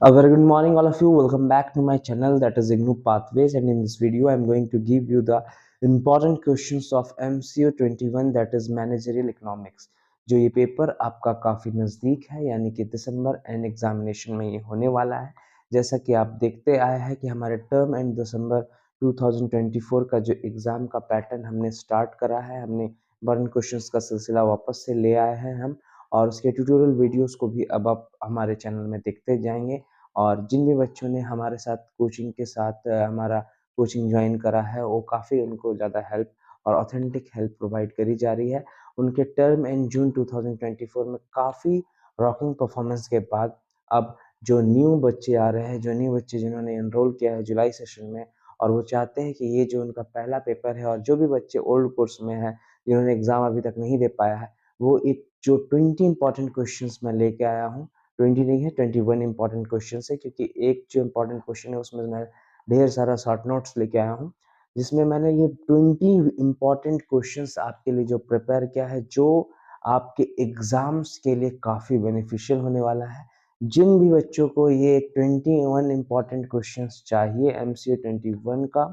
A very good morning, all of you. Welcome back to my channel, that is Ignu Pathways. And in this video, I'm going to give you the important questions of MCO 21, that is Managerial Economics. जो ये paper आपका काफ़ी नज़दीक है, यानी कि दिसंबर and examination में ये होने वाला है। जैसा कि आप देखते आए हैं कि हमारे टर्म एंड दिसंबर 2024 का जो एग्ज़ाम का पैटर्न हमने स्टार्ट करा है, हमने बर्न क्वेश्चंस का सिलसिला वापस से ले आए हैं हम, और उसके ट्यूटोरियल वीडियोस को भी अब आप हमारे चैनल में देखते जाएंगे। और जिन भी बच्चों ने हमारे साथ कोचिंग के साथ हमारा कोचिंग ज्वाइन करा है, वो काफ़ी उनको ज़्यादा हेल्प और ऑथेंटिक हेल्प प्रोवाइड करी जा रही है। उनके टर्म एंड जून 2024 में काफ़ी रॉकिंग परफॉर्मेंस के बाद अब जो न्यू बच्चे आ रहे हैं, जो न्यू बच्चे जिन्होंने एनरोल किया है जुलाई सेशन में, और वो चाहते हैं कि ये जो उनका पहला पेपर है, और जो भी बच्चे ओल्ड कोर्स में हैं जिन्होंने एग्ज़ाम अभी तक नहीं दे पाया है, वो एक जो 20 इंपॉर्टेंट क्वेश्चंस मैं लेके आया हूँ। 20 नहीं है, 21 इंपॉर्टेंट क्वेश्चन है, क्योंकि एक जो इंपॉर्टेंट क्वेश्चन है उसमें मैं ढेर सारा शॉर्ट नोट्स लेके आया हूँ, जिसमें मैंने ये 20 इंपॉर्टेंट क्वेश्चंस आपके लिए जो प्रिपेयर किया है, जो आपके एग्जाम्स के लिए काफ़ी बेनिफिशियल होने वाला है। जिन भी बच्चों को ये 21 इंपॉर्टेंट क्वेश्चंस चाहिए MCO 21 का,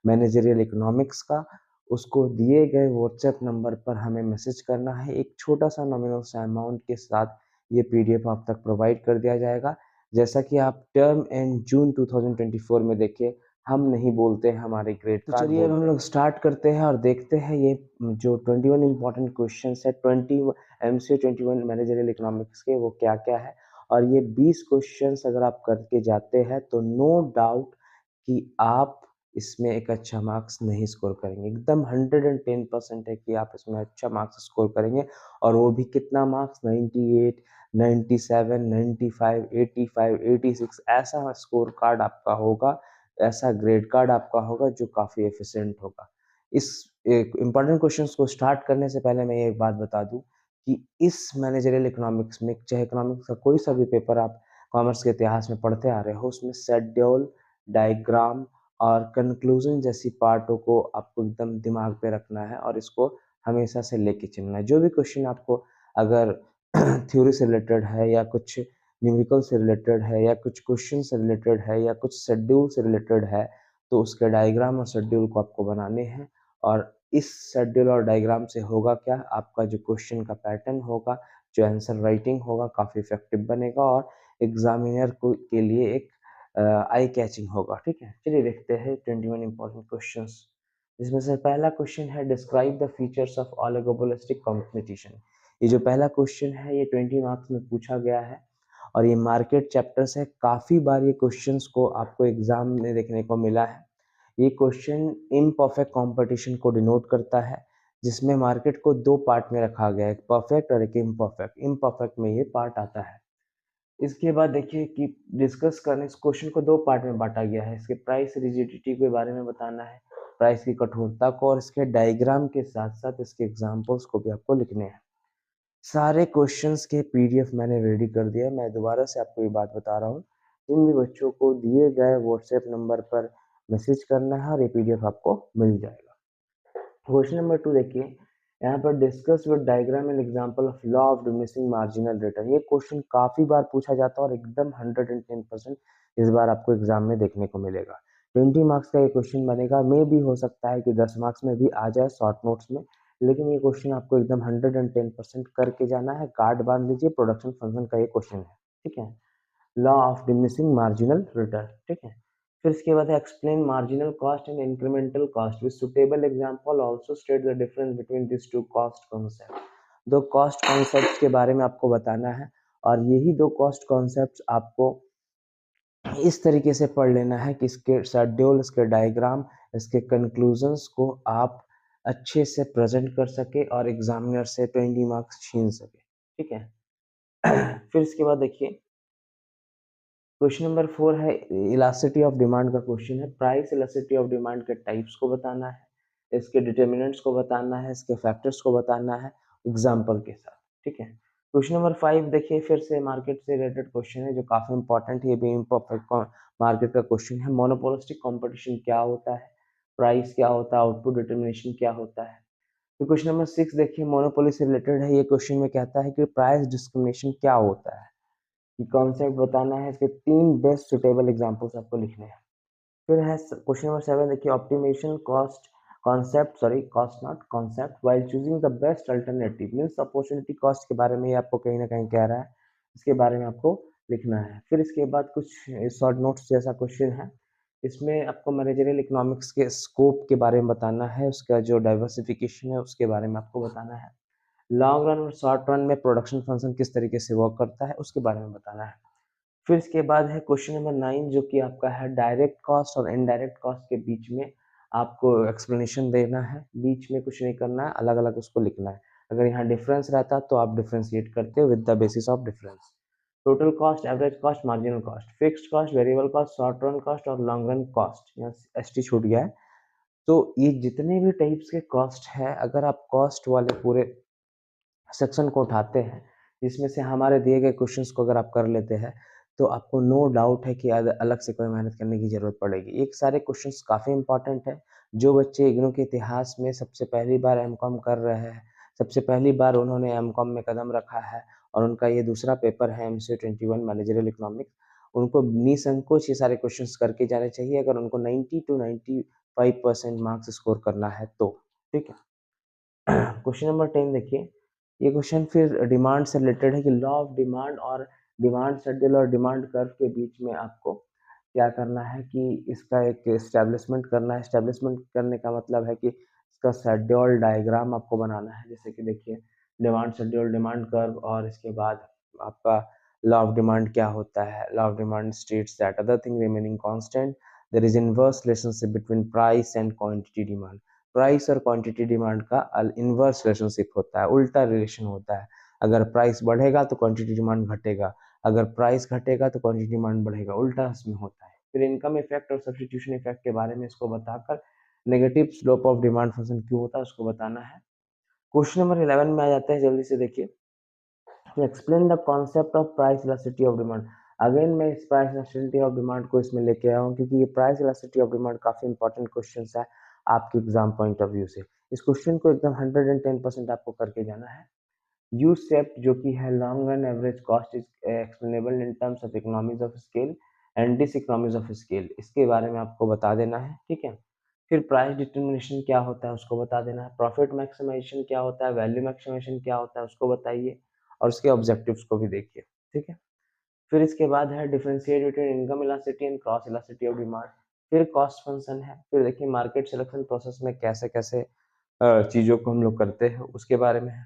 मैनेजरियल इकोनॉमिक्स का, उसको दिए गए व्हाट्सएप नंबर पर हमें मैसेज करना है। एक छोटा सा नॉमिनल सा अमाउंट के साथ ये पीडीएफ आप तक प्रोवाइड कर दिया जाएगा। जैसा कि आप टर्म एंड जून 2024 में देखिए, हम नहीं बोलते हैं, हमारे ग्रेड कार्ड। तो चलिए अब हम लोग स्टार्ट करते हैं और देखते हैं ये जो 21 इंपॉर्टेंट क्वेश्चंस है, 20 MCO 21 मैनेजरियल इकोनॉमिक्स के, वो क्या क्या है। और ये 20 क्वेश्चंस अगर आप करके जाते हैं तो नो डाउट कि आप इसमें एक अच्छा मार्क्स नहीं स्कोर करेंगे। एकदम 110% है कि आप इसमें अच्छा मार्क्स स्कोर करेंगे, और वो भी कितना मार्क्स, 98, 97, 95, 85, 86, ऐसा स्कोर कार्ड आपका होगा, ऐसा ग्रेड कार्ड आपका होगा जो काफ़ी एफिशिएंट होगा। इस इम्पॉर्टेंट क्वेश्चंस को स्टार्ट करने से पहले मैं एक बात बता दूं कि इस मैनेजरियल इकोनॉमिक्स में, चाहे इकोनॉमिक्स का कोई सा भी पेपर आप कॉमर्स के इतिहास में पढ़ते आ रहे हो, उसमें शेड्यूल, डायग्राम और कंक्लूजन जैसी पार्टों को आपको एकदम दिमाग पे रखना है, और इसको हमेशा से लेके चलना है। जो भी क्वेश्चन आपको अगर थ्योरी से रिलेटेड है, या कुछ न्यूमेरिकल से रिलेटेड है, या कुछ क्वेश्चन से रिलेटेड है, या कुछ शेड्यूल से रिलेटेड है, तो उसके डायग्राम और शेड्यूल को आपको बनाने हैं। और इस शेड्यूल और डायग्राम से होगा क्या, आपका जो क्वेश्चन का पैटर्न होगा, जो आंसर राइटिंग होगा, काफ़ी इफेक्टिव बनेगा, और एग्जामिनर को के लिए एक आई कैचिंग होगा। ठीक है, चलिए देखते हैं 21 इंपॉर्टेंट क्वेश्चंस। जिसमें से पहला क्वेश्चन है, describe the features of oligopolistic competition. ये जो पहला क्वेश्चन है, ये 20 मार्क्स में पूछा गया है, और ये मार्केट चैप्टर से काफ़ी बार ये क्वेश्चंस को आपको एग्जाम में देखने को मिला है। ये क्वेश्चन इम्परफेक्ट कंपटीशन को डिनोट करता है, जिसमें मार्केट को दो पार्ट में रखा गया है, एक परफेक्ट और एक इम्परफेक्ट। इम्परफेक्ट में ये पार्ट आता है। इसके बाद देखिए कि डिस्कस करने, इस क्वेश्चन को दो पार्ट में बांटा गया है। इसके प्राइस रिजिडिटी के बारे में बताना है, प्राइस की कठोरता को, और इसके डायग्राम के साथ साथ इसके एग्जांपल्स को भी आपको लिखने हैं। सारे क्वेश्चंस के पीडीएफ मैंने रेडी कर दिया है। मैं दोबारा से आपको ये बात बता रहा हूँ, जिन भी बच्चों को दिए गए व्हाट्सएप नंबर पर मैसेज करना है, और ये पीडीएफ आपको मिल जाएगा। क्वेश्चन नंबर 2 देखिए, यहाँ पर discuss with diagram and example of law of diminishing marginal return. ये क्वेश्चन काफी बार पूछा जाता है, और एकदम 110% इस बार आपको एग्जाम में देखने को मिलेगा। 20 मार्क्स का ये क्वेश्चन बनेगा, मे भी हो सकता है कि 10 मार्क्स में भी आ जाए शॉर्ट नोट्स में, लेकिन ये क्वेश्चन आपको एकदम 110% करके जाना है। कार्ड बांध लीजिए, प्रोडक्शन फंक्शन का ये क्वेश्चन है। ठीक है, law of diminishing marginal return. ठीक है, फिर इसके बाद explain marginal cost and incremental cost with suitable example, also state the difference between this two cost concept. दो कॉस्ट कॉन्सेप्ट्स के बारे में आपको बताना है, और यही दो कॉस्ट कॉन्सेप्ट्स आपको इस तरीके से पढ़ लेना है कि इसके शेड्यूल, इसके डायग्राम, इसके कंक्लूजन्स को आप अच्छे से प्रेजेंट कर सके, और एग्जामिनर से 20 मार्क्स छीन सके। ठीक है, फिर इसके बाद देखिए, क्वेश्चन नंबर 4 है, इलास्टिसिटी ऑफ डिमांड का क्वेश्चन है। प्राइस इलास्टिसिटी ऑफ डिमांड के टाइप्स को बताना है, इसके डिटर्मिनेंट्स को बताना है, इसके फैक्टर्स को बताना है एग्जांपल के साथ। ठीक है, क्वेश्चन नंबर 5 देखिए, फिर से मार्केट से रिलेटेड क्वेश्चन है, जो काफी इंपॉर्टेंट है। ये भी इम्परफेक्ट मार्केट का क्वेश्चन है। मोनोपोलिस्टिक कंपटीशन क्या होता है, प्राइस क्या होता है, आउटपुट डिटर्मिनेशन क्या होता है। तो क्वेश्चन नंबर 6 देखिए, मोनोपोली से रिलेटेड है। ये क्वेश्चन में कहता है कि प्राइस डिस्क्रिमिनेशन क्या होता है। कि कॉन्सेप्ट बताना है, इसके 3 बेस्ट सुटेबल एग्जांपल्स आपको लिखने हैं। फिर है क्वेश्चन नंबर 7, देखिए optimization cost concept sorry cost not concept while choosing the best alternative, means opportunity cost के बारे में ये आपको कहीं ना कहीं कह रहा है, इसके बारे में आपको लिखना है। फिर इसके बाद कुछ शॉर्ट नोट्स जैसा क्वेश्चन है, इसमें आपको मैनेजरियल इकोनॉमिक्स के स्कोप के बारे में बताना है, उसका जो डाइवर्सिफिकेशन है उसके बारे में आपको बताना है, लॉन्ग रन और शॉर्ट रन में प्रोडक्शन फंक्शन किस तरीके से वर्क करता है उसके बारे में बताना है। फिर इसके बाद है क्वेश्चन नंबर 9 जो कि आपका है डायरेक्ट कॉस्ट और इनडायरेक्ट कॉस्ट के बीच में आपको एक्सप्लेनेशन देना है, बीच में कुछ नहीं करना है, अलग अलग उसको लिखना है। अगर यहाँ डिफरेंस रहता तो आप डिफरेंशिएट करते हो with the basis of difference. Total cost, average cost, marginal cost, fixed cost, variable cost, short run cost और लॉन्ग रन कॉस्ट, यहाँ एस टी छूट गया है। तो ये जितने भी टाइप्स के कॉस्ट है, अगर आप कॉस्ट वाले पूरे सेक्शन को उठाते हैं, जिसमें से हमारे दिए गए क्वेश्चंस को अगर आप कर लेते हैं, तो आपको नो डाउट है कि अलग से कोई मेहनत करने की ज़रूरत पड़ेगी। एक सारे क्वेश्चंस काफ़ी इंपॉर्टेंट है। जो बच्चे इग्नू के इतिहास में सबसे पहली बार एमकॉम कर रहे हैं, सबसे पहली बार उन्होंने एमकॉम में कदम रखा है और उनका ये दूसरा पेपर है एमसीक्यू 21 मैनेजरियल इकोनॉमिक्स, उनको निसंकोच ये सारे क्वेश्चंस करके जाने चाहिए अगर उनको 90 टू 95% मार्क्स स्कोर करना है तो। ठीक है। क्वेश्चन नंबर 10 देखिए, ये क्वेश्चन फिर डिमांड से रिलेटेड है कि लॉ ऑफ डिमांड और डिमांड शेड्यूल और डिमांड कर्व के बीच में आपको क्या करना है कि इसका एक एस्टेब्लिशमेंट करना है। एस्टेब्लिशमेंट करने का मतलब है कि इसका शेड्यूल डायग्राम आपको बनाना है। जैसे कि देखिए डिमांड शेड्यूल, डिमांड कर्व और इसके बाद आपका लॉ ऑफ डिमांड क्या होता है। Law of demand states that other thing remaining constant there is inverse relationship between price and quantity demand. Price और क्वांटिटी डिमांड का इनवर्स रिलेशनशिप होता है, उल्टा रिलेशन होता है। अगर प्राइस बढ़ेगा तो क्वांटिटी डिमांड घटेगा, अगर प्राइस घटेगा तो क्वांटिटी डिमांड बढ़ेगा, उल्टा इसमें होता है। फिर इनकम इफेक्ट और सब्सटीट्यूशन इफेक्ट के बारे में इसको बताकर negative slope of demand function क्यों होता है उसको बताना है। क्वेश्चन नंबर 11 में आ जाते हैं, जल्दी से देखिए, explain the concept of price elasticity of demand. Again मैं इस प्राइस इलास्टिसिटी ऑफ डिमांड को इसमें लेके आया हूँ क्योंकि ये प्राइस इलास्टिसिटी ऑफ डिमांड काफी इंपॉर्टेंट क्वेश्चन है आपके एग्जाम पॉइंट ऑफ व्यू से। इस क्वेश्चन को एकदम 110% आपको करके जाना है। यू सेप्ट जो कि है long run average cost is explainable in terms of economies of scale and diseconomies of scale, इसके बारे में आपको बता देना है। ठीक है। फिर प्राइस डिटर्मिनेशन क्या होता है उसको बता देना है। प्रॉफिट मैक्सिमाइजेशन क्या होता है, वैल्यू मैक्सिमाइजेशन क्या होता है उसको बताइए और उसके ऑब्जेक्टिव्स को भी देखिए। ठीक है। फिर इसके बाद है differentiate between income elasticity and cross elasticity of demand. फिर कॉस्ट फंक्शन है। फिर देखिए मार्केट सिलेक्शन प्रोसेस में कैसे कैसे चीज़ों को हम लोग करते हैं उसके बारे में है।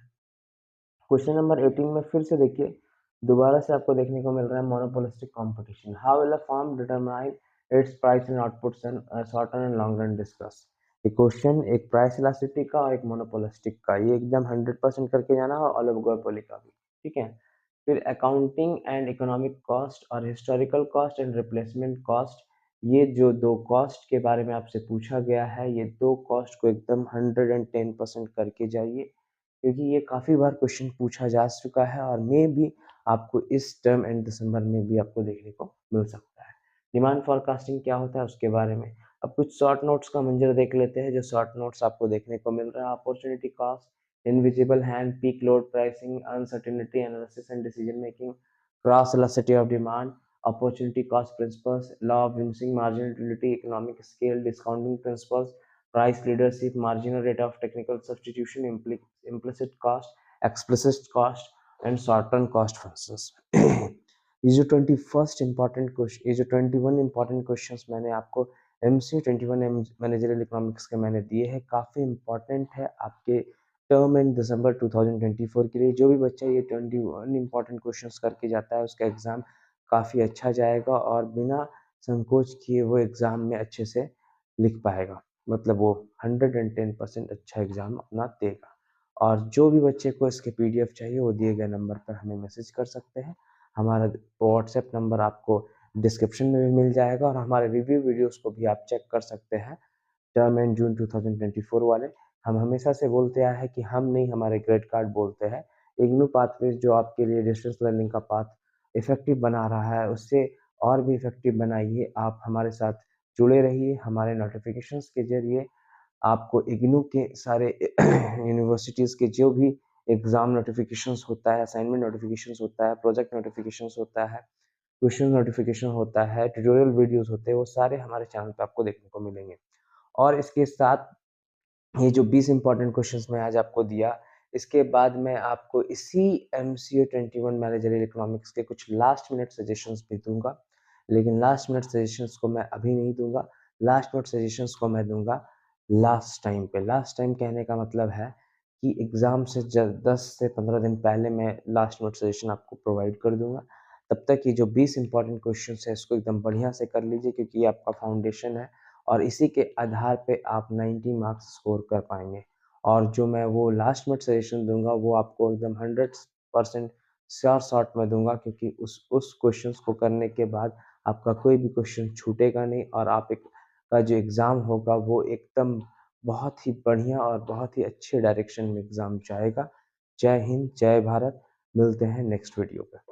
क्वेश्चन नंबर 18 में फिर से देखिए दोबारा से आपको देखने को मिल रहा है monopolistic competition. How will a firm determine its price and outputs and short run and long run discuss. ये क्वेश्चन एक प्राइस इलास्टिसिटी का और एक मोनोपोलिस्टिक का, ये एकदम 100% करके जाना और ऑलिगोपोली का भी। ठीक है। फिर अकाउंटिंग एंड इकोनॉमिक कॉस्ट और historical cost and replacement cost, ये जो दो कॉस्ट के बारे में आपसे पूछा गया है, ये दो कॉस्ट को एकदम 110% करके जाइए क्योंकि ये काफ़ी बार क्वेश्चन पूछा जा चुका है और मे भी आपको इस टर्म एंड दिसंबर में भी आपको देखने को मिल सकता है। डिमांड फॉरकास्टिंग क्या होता है उसके बारे में। अब कुछ शॉर्ट नोट्स का मंजर देख लेते हैं। जो शॉर्ट नोट्स आपको देखने को मिल रहा है, opportunity cost, invisible hand, peak load pricing, uncertainty analysis and decision making, cross elasticity of demand, opportunity cost principles, law of diminishing margin utility, economic scale, discounting principles, price leadership, marginal rate of technical substitution, implicit cost, explicit cost, and short-term cost functions. ये जो 21st important question, ये जो 21 important questions मैंने आपको MCQ 21 managerial economics के मैंने दिए हैं, काफ़ी इंपॉर्टेंट है आपके टर्म एंड दिसंबर 2024 के लिए। जो भी बच्चा ये 21 इंपॉर्टेंट क्वेश्चंस करके जाता है उसका एग्ज़ाम काफ़ी अच्छा जाएगा और बिना संकोच किए वो एग्ज़ाम में अच्छे से लिख पाएगा, मतलब वो 110% अच्छा एग्जाम अपना देगा। और जो भी बच्चे को इसके पीडीएफ चाहिए वो दिए गए नंबर पर हमें मैसेज कर सकते हैं। हमारा व्हाट्सएप नंबर आपको डिस्क्रिप्शन में भी मिल जाएगा और हमारे रिव्यू वीडियोस को भी आप चेक कर सकते हैं टर्म एंड जून 2024 वाले। हम हमेशा से बोलते आए हैं कि हम नहीं, हमारे ग्रेड कार्ड बोलते हैं। इग्नू पाथवेज जो आपके लिए डिस्टेंस लर्निंग का पाथ इफेक्टिव बना रहा है उससे और भी इफेक्टिव बनाइए। आप हमारे साथ जुड़े रहिए। हमारे नोटिफिकेशंस के जरिए आपको इग्नू के सारे यूनिवर्सिटीज़ के जो भी एग्ज़ाम नोटिफिकेशंस होता है, असाइनमेंट नोटिफिकेशंस होता है, प्रोजेक्ट नोटिफिकेशंस होता है, क्वेश्चन नोटिफिकेशन होता है, ट्यूटोरियल वीडियोस होते हैं, वो सारे हमारे चैनल पे आपको देखने को मिलेंगे। और इसके साथ ये जो 20 इंपॉर्टेंट क्वेश्चंस मैं आज आपको दिया, इसके बाद मैं आपको इसी एमसीए 21 मैनेजरियल इकोनॉमिक्स के कुछ लास्ट मिनट सजेशंस भी दूँगा। लेकिन लास्ट मिनट सजेशंस को मैं अभी नहीं दूँगा, लास्ट मिनट सजेशंस को मैं दूँगा लास्ट टाइम पे। लास्ट टाइम कहने का मतलब है कि एग्ज़ाम से ज 10 से 15 दिन पहले मैं लास्ट मिनट सजेशन आपको प्रोवाइड कर दूँगा। तब तक ये जो 20 इंपॉर्टेंट क्वेश्चंस है इसको एकदम बढ़िया से कर लीजिए, क्योंकि ये आपका फाउंडेशन है और इसी के आधार पे आप 90 मार्क्स स्कोर कर पाएँगे। और जो मैं वो लास्ट मिनट सजेशन दूँगा वो आपको एकदम 100% श्योर शॉट में दूँगा, क्योंकि उस क्वेश्चंस को करने के बाद आपका कोई भी क्वेश्चन छूटेगा नहीं और आप एक का जो एग्ज़ाम होगा वो एकदम बहुत ही बढ़िया और बहुत ही अच्छे डायरेक्शन में एग्ज़ाम जाएगा। जय हिंद, जय भारत। मिलते हैं नेक्स्ट वीडियो पे।